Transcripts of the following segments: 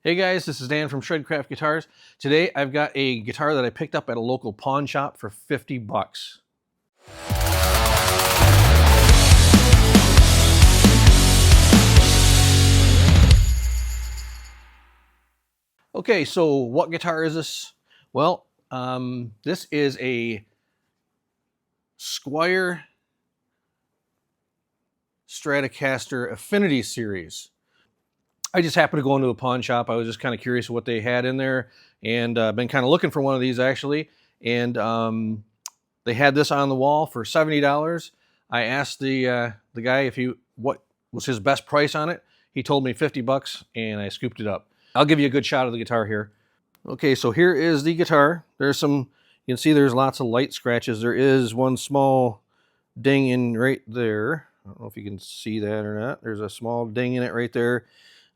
Hey guys, this is Dan from Shredcraft Guitars. Today I've got a guitar that I picked up at a local pawn shop for 50 bucks. Okay, so what guitar is this? Well, this is a Squier Stratocaster Affinity series. I just happened to go into a pawn shop. I was just kind of curious what they had in there, and I've been kind of looking for one of these actually. And they had this on the wall for $70. I asked the guy what was his best price on it. He told me 50 bucks, and I scooped it up. I'll give you a good shot of the guitar here. Okay, so here is the guitar. There's some, you can see there's lots of light scratches. There is one small ding in right there. I don't know if you can see that or not. There's a small ding in it right there.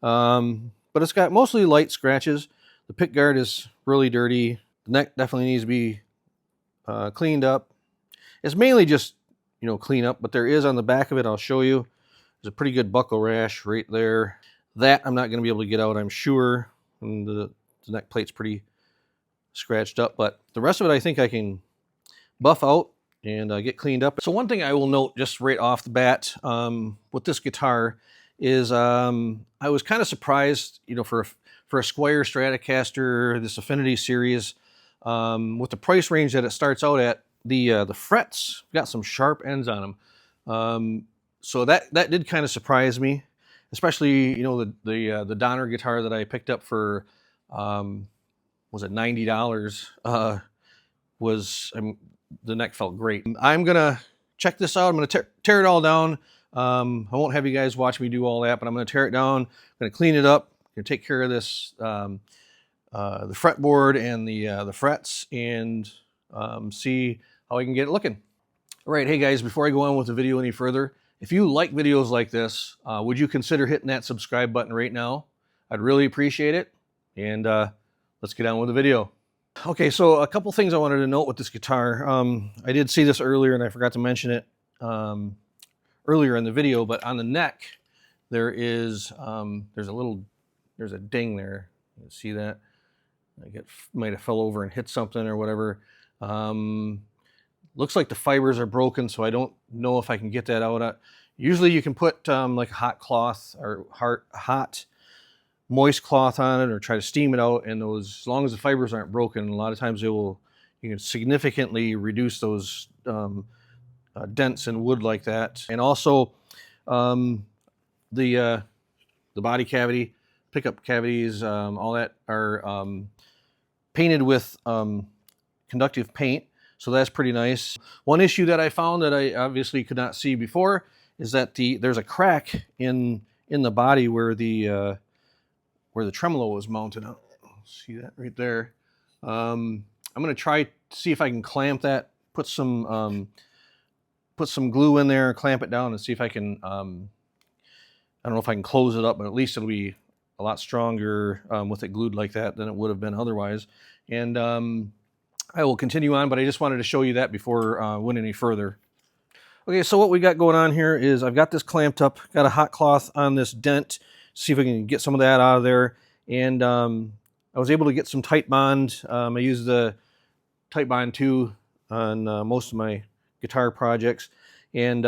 But it's got mostly light scratches. The pick guard is really dirty. The neck definitely needs to be cleaned up. It's mainly just, clean up, but there is on the back of it, I'll show you, there's a pretty good buckle rash right there. That I'm not going to be able to get out, I'm sure. And the neck plate's pretty scratched up, but the rest of it I think I can buff out and get cleaned up. So one thing I will note just right off the bat with this guitar is I was kind of surprised, for a Squier Stratocaster, this Affinity series, with the price range that it starts out at. The frets got some sharp ends on them, so that did kind of surprise me, especially the Donner guitar that I picked up for was it $90? The neck felt great. I'm gonna check this out. I'm gonna tear it all down. I won't have you guys watch me do all that, but I'm going to tear it down. I'm going to clean it up. I'm going to take care of this, the fretboard and the frets, and see how I can get it looking. All right, hey guys, before I go on with the video any further, if you like videos like this, would you consider hitting that subscribe button right now? I'd really appreciate it. And let's get on with the video. Okay, so a couple things I wanted to note with this guitar. I did see this earlier and I forgot to mention it earlier in the video, but on the neck there is there's a ding there. You see that? Might have fell over and hit something or whatever. Looks like the fibers are broken, so I don't know if I can get that out. Usually you can put like a hot cloth or hot moist cloth on it, or try to steam it out, and as long as the fibers aren't broken, a lot of times you can significantly reduce those dents in wood like that. And also the body cavity, pickup cavities, all that are painted with conductive paint, so that's pretty nice. One issue that I found that I obviously could not see before is that there's a crack in the body where the tremolo was mounted. See that right there? I'm going to try to see if I can clamp that, put some glue in there, clamp it down, and see if I can, I don't know if I can close it up, but at least it'll be a lot stronger with it glued like that than it would have been otherwise. And I will continue on, but I just wanted to show you that before I went any further. Okay, so what we got going on here is I've got this clamped up, got a hot cloth on this dent, see if I can get some of that out of there. And I was able to get some tight bond. I used the tight bond 2 on most of my guitar projects, and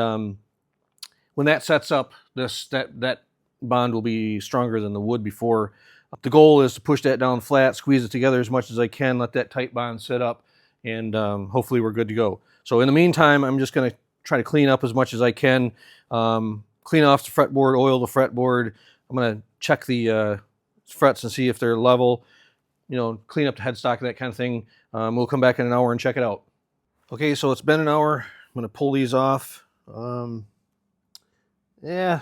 when that sets up, that bond will be stronger than the wood before. The goal is to push that down flat, squeeze it together as much as I can, let that tight bond sit up, and hopefully we're good to go. So in the meantime, I'm just going to try to clean up as much as I can, clean off the fretboard, oil the fretboard. I'm going to check the frets and see if they're level, clean up the headstock, that kind of thing. We'll come back in an hour and check it out. Okay, so it's been an hour. I'm going to pull these off. Yeah,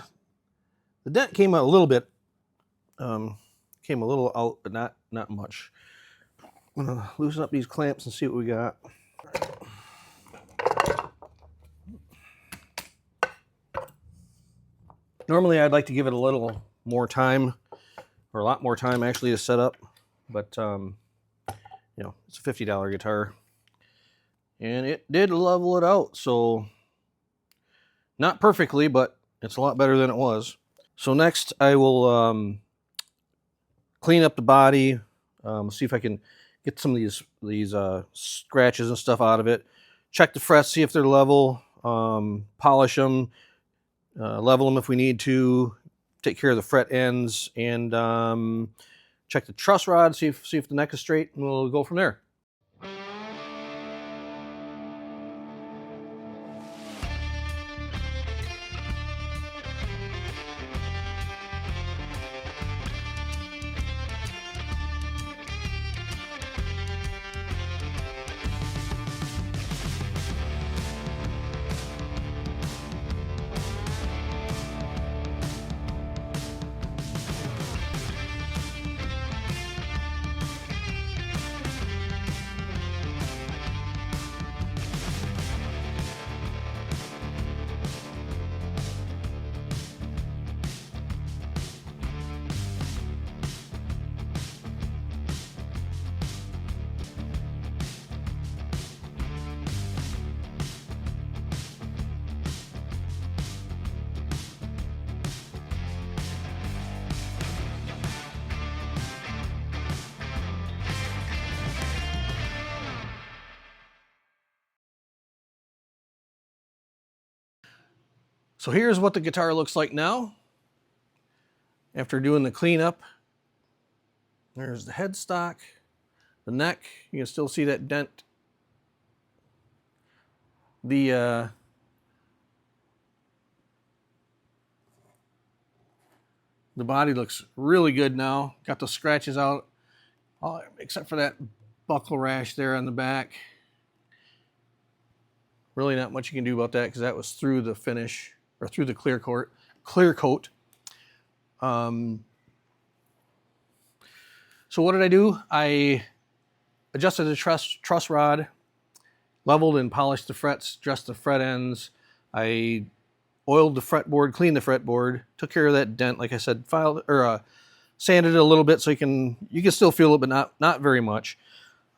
the dent came out a little bit. Came a little out, but not much. I'm going to loosen up these clamps and see what we got. Normally I'd like to give it a little more time, or a lot more time actually, to set up, but it's a $50 guitar. And it did level it out, so not perfectly, but it's a lot better than it was. So next I will clean up the body, see if I can get some of these scratches and stuff out of it. Check the frets, see if they're level, polish them, level them if we need to, take care of the fret ends, and check the truss rod, see if the neck is straight, and we'll go from there. So here's what the guitar looks like now after doing the cleanup. There's the headstock, the neck. You can still see that dent. The body looks really good now. Got the scratches out, except for that buckle rash there on the back. Really not much you can do about that because that was through the finish, or through the clear coat. So what did I do? I adjusted the truss rod, leveled and polished the frets, dressed the fret ends. I oiled the fretboard, cleaned the fretboard, took care of that dent, like I said, sanded it a little bit so you can still feel it, but not very much.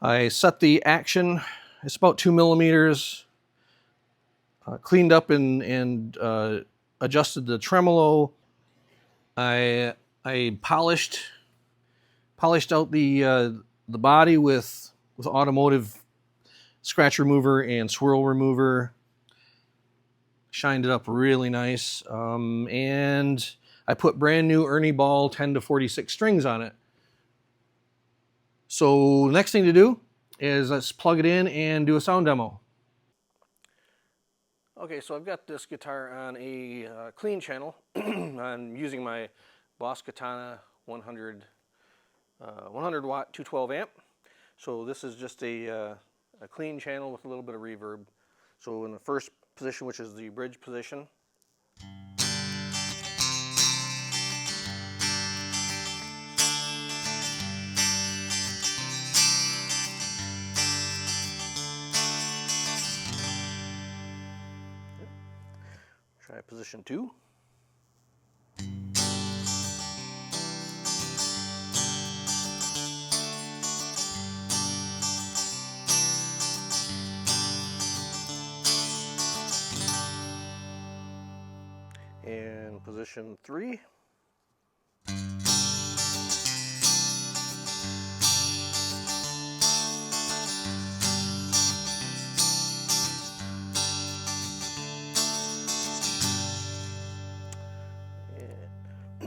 I set the action, it's about 2 millimeters. Cleaned up and adjusted the tremolo. I polished out the body with automotive scratch remover and swirl remover. Shined it up really nice, and I put brand new Ernie Ball 10 to 46 strings on it. So the next thing to do is let's plug it in and do a sound demo. Okay, so I've got this guitar on a clean channel. I'm using my Boss Katana 100 watt 212 amp. So this is just a clean channel with a little bit of reverb. So in the first position, which is the bridge position, try position 2. And position 3.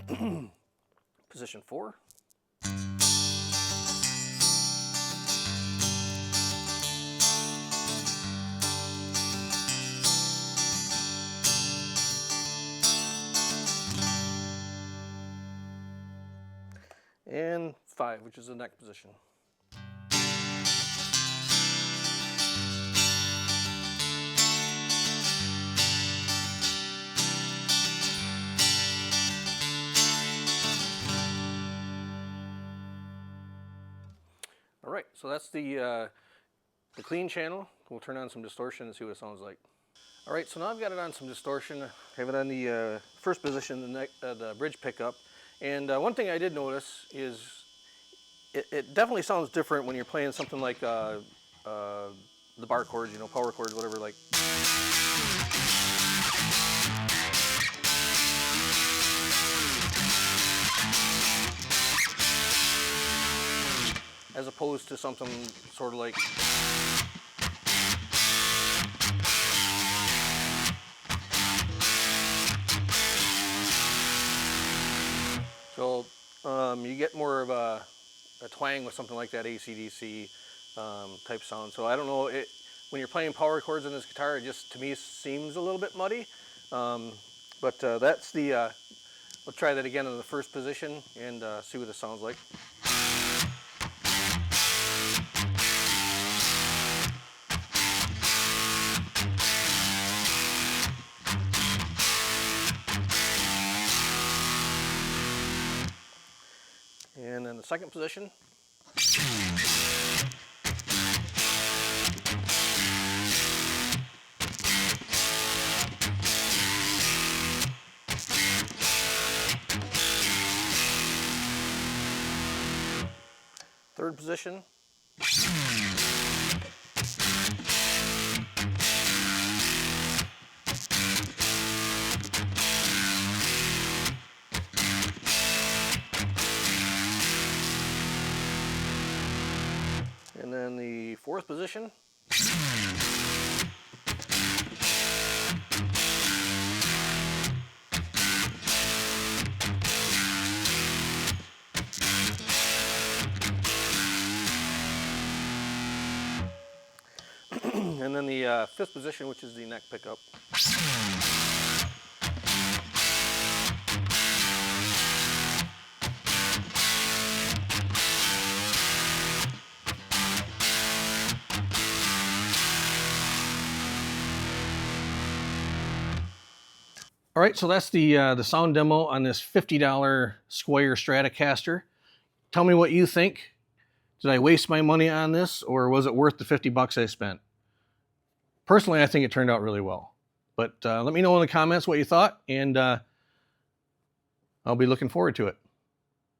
And position 4. And 5, which is the neck position. All right, so that's the clean channel. We'll turn on some distortion and see what it sounds like. All right, so now I've got it on some distortion. I have it on the first position, the bridge pickup. And one thing I did notice is it definitely sounds different when you're playing something like the bar chords, you know, power chords, whatever, like. as opposed to something sort of like. So you get more of a twang with something like that AC/DC type sound. So I don't know, when you're playing power chords in this guitar, it just to me seems a little bit muddy. But that's the. Let's try that again in the first position and see what it sounds like. And in the second position. Third position. And then the fourth position. And then the fifth position, which is the neck pickup. All right, so that's the sound demo on this $50 Squier Stratocaster. Tell me what you think. Did I waste my money on this, or was it worth the 50 bucks I spent? Personally, I think it turned out really well. But let me know in the comments what you thought, and I'll be looking forward to it.